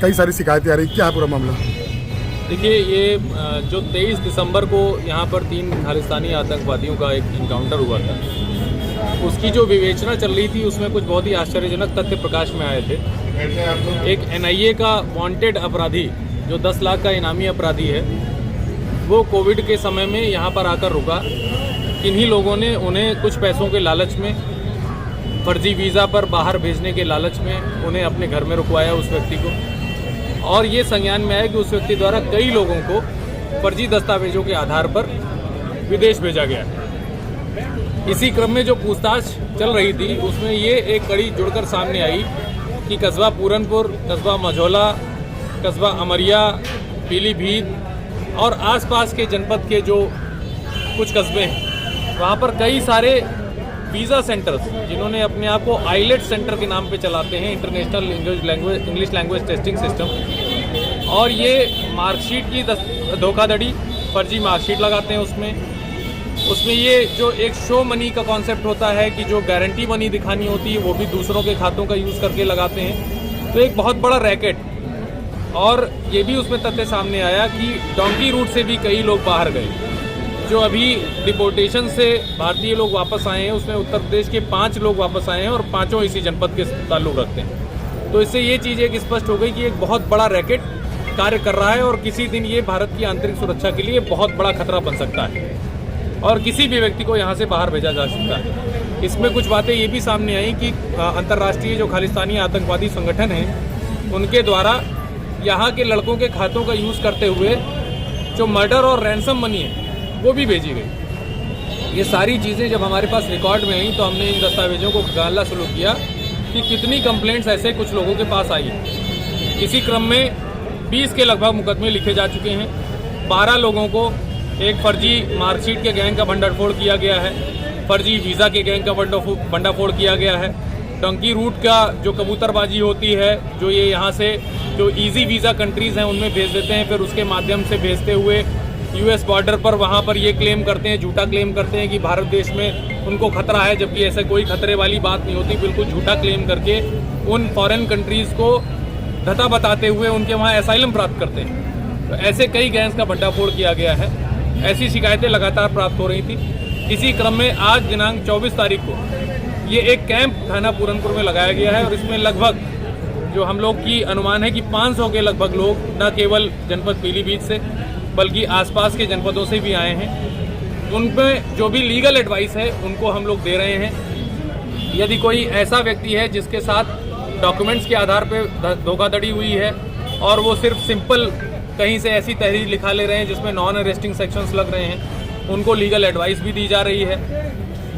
कई सारी शिकायतें आ रही, क्या है पूरा मामला? देखिए, ये जो 23 दिसंबर को यहाँ पर 3 खालिस्तानी आतंकवादियों का एक इनकाउंटर हुआ था, उसकी जो विवेचना चल रही थी उसमें कुछ बहुत ही आश्चर्यजनक तथ्य प्रकाश में आए थे। एक NIA का वांटेड अपराधी जो 10 लाख का इनामी अपराधी है, वो कोविड के समय में यहाँ पर आकर रुका। किन्हीं लोगों ने उन्हें कुछ पैसों के लालच में, फर्जी वीज़ा पर बाहर भेजने के लालच में उन्हें अपने घर में रुकवाया उस व्यक्ति को, और ये संज्ञान में आया कि उस व्यक्ति द्वारा कई लोगों को फर्जी दस्तावेजों के आधार पर विदेश भेजा गया। इसी क्रम में जो पूछताछ चल रही थी उसमें ये एक कड़ी जुड़कर सामने आई कि कस्बा पूरनपुर, कस्बा मझौला, कस्बा अमरिया, पीलीभीत और आसपास के जनपद के जो कुछ कस्बे हैं, वहाँ पर कई सारे वीज़ा सेंटर्स जिन्होंने अपने आप को IELTS सेंटर के नाम पे चलाते हैं, international English language testing system, और ये मार्कशीट की धोखाधड़ी, फर्जी मार्कशीट लगाते हैं उसमें ये जो एक शो मनी का कॉन्सेप्ट होता है कि जो गारंटी मनी दिखानी होती है वो भी दूसरों के खातों का यूज़ करके लगाते हैं। तो एक बहुत बड़ा रैकेट। और ये भी उसमें तथ्य सामने आया कि डोंकी रूट से भी कई लोग बाहर गए। जो अभी डिपोर्टेशन से भारतीय लोग वापस आए हैं उसमें उत्तर प्रदेश के 5 लोग वापस आए हैं और पांचों इसी जनपद के ताल्लुक रखते हैं। तो इससे ये चीज़ एक स्पष्ट हो गई कि एक बहुत बड़ा रैकेट कार्य कर रहा है और किसी दिन ये भारत की आंतरिक सुरक्षा के लिए बहुत बड़ा खतरा बन सकता है और किसी भी व्यक्ति को यहाँ से बाहर भेजा जा सकता है। इसमें कुछ बातें ये भी सामने आई कि अंतर्राष्ट्रीय जो खालिस्तानी आतंकवादी संगठन हैं उनके द्वारा यहाँ के लड़कों के खातों का यूज़ करते हुए जो मर्डर और रैंसम मनी है वो भी भेजी गई। ये सारी चीज़ें जब हमारे पास रिकॉर्ड में आई तो हमने इन दस्तावेजों को खंगालना शुरू किया कि कितनी कंप्लेंट्स ऐसे कुछ लोगों के पास आई है। इसी क्रम में 20 के लगभग मुकदमे लिखे जा चुके हैं। 12 लोगों को एक फर्जी मार्कशीट के गैंग का भंडाफोड़ किया गया है, फर्जी वीज़ा के गैंग का भंडाफोड़ किया गया है। डंकी रूट का जो कबूतरबाजी होती है, जो ये यहाँ से जो इजी वीज़ा कंट्रीज़ हैं उनमें भेज देते हैं, फिर उसके माध्यम से भेजते हुए US बॉर्डर पर वहाँ पर ये क्लेम करते हैं, झूठा क्लेम करते हैं कि भारत देश में उनको खतरा है, जबकि ऐसा कोई खतरे वाली बात नहीं होती। बिल्कुल झूठा क्लेम करके उन फॉरेन कंट्रीज़ को धता बताते हुए उनके वहाँ एसाइलम प्राप्त करते हैं। तो ऐसे कई गैंग्स का भंडाफोड़ किया गया है। ऐसी शिकायतें लगातार प्राप्त हो रही थी। इसी क्रम में आज दिनांक 24 तारीख को ये एक कैंप थाना पूरनपुर में लगाया गया है और इसमें लगभग जो हम लोग की अनुमान है कि 500 के लगभग लोग न केवल जनपद पीलीभीत से बल्कि आसपास के जनपदों से भी आए हैं। उन पर जो भी लीगल एडवाइस है उनको हम लोग दे रहे हैं। यदि कोई ऐसा व्यक्ति है जिसके साथ डॉक्यूमेंट्स के आधार पर धोखाधड़ी हुई है और वो सिर्फ सिंपल कहीं से ऐसी तहरीर लिखा ले रहे हैं जिसमें नॉन अरेस्टिंग सेक्शंस लग रहे हैं, उनको लीगल एडवाइस भी दी जा रही है।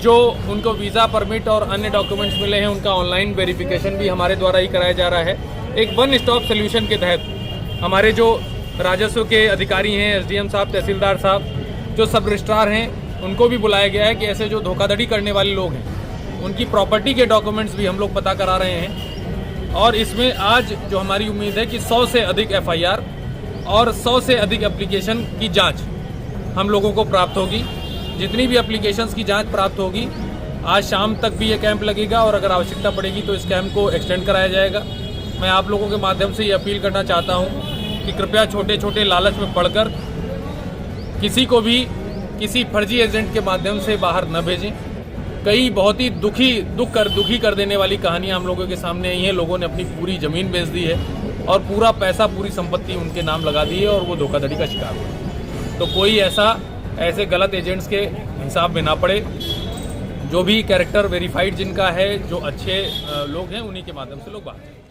जो उनको वीज़ा परमिट और अन्य डॉक्यूमेंट्स मिले हैं उनका ऑनलाइन वेरिफिकेशन भी हमारे द्वारा ही कराया जा रहा है। एक वन स्टॉप सोल्यूशन के तहत हमारे जो राजस्व के अधिकारी हैं, SDM साहब, तहसीलदार साहब, जो सब रजिस्ट्रार हैं, उनको भी बुलाया गया है कि ऐसे जो धोखाधड़ी करने वाले लोग हैं उनकी प्रॉपर्टी के डॉक्यूमेंट्स भी हम लोग पता करा रहे हैं। और इसमें आज जो हमारी उम्मीद है कि 100 से अधिक FIR और 100 से अधिक एप्लीकेशन की जांच हम लोगों को प्राप्त होगी। जितनी भी एप्लीकेशंस की जांच प्राप्त होगी आज शाम तक भी ये कैंप लगेगा और अगर आवश्यकता पड़ेगी तो इस कैंप को एक्सटेंड कराया जाएगा। मैं आप लोगों के माध्यम से ये अपील करना चाहता हूँ कि कृपया छोटे छोटे लालच में पड़कर किसी को भी किसी फर्जी एजेंट के माध्यम से बाहर न भेजें। कई बहुत ही दुखी कर देने वाली कहानियाँ हम लोगों के सामने आई हैं। लोगों ने अपनी पूरी ज़मीन बेच दी है और पूरा पैसा, पूरी संपत्ति उनके नाम लगा दी है और वो धोखाधड़ी का शिकार हुए। तो कोई ऐसे गलत एजेंट्स के हिसाब में ना पड़े। जो भी कैरेक्टर वेरीफाइड जिनका है, जो अच्छे लोग हैं, उन्हीं के माध्यम से लोग बात करें।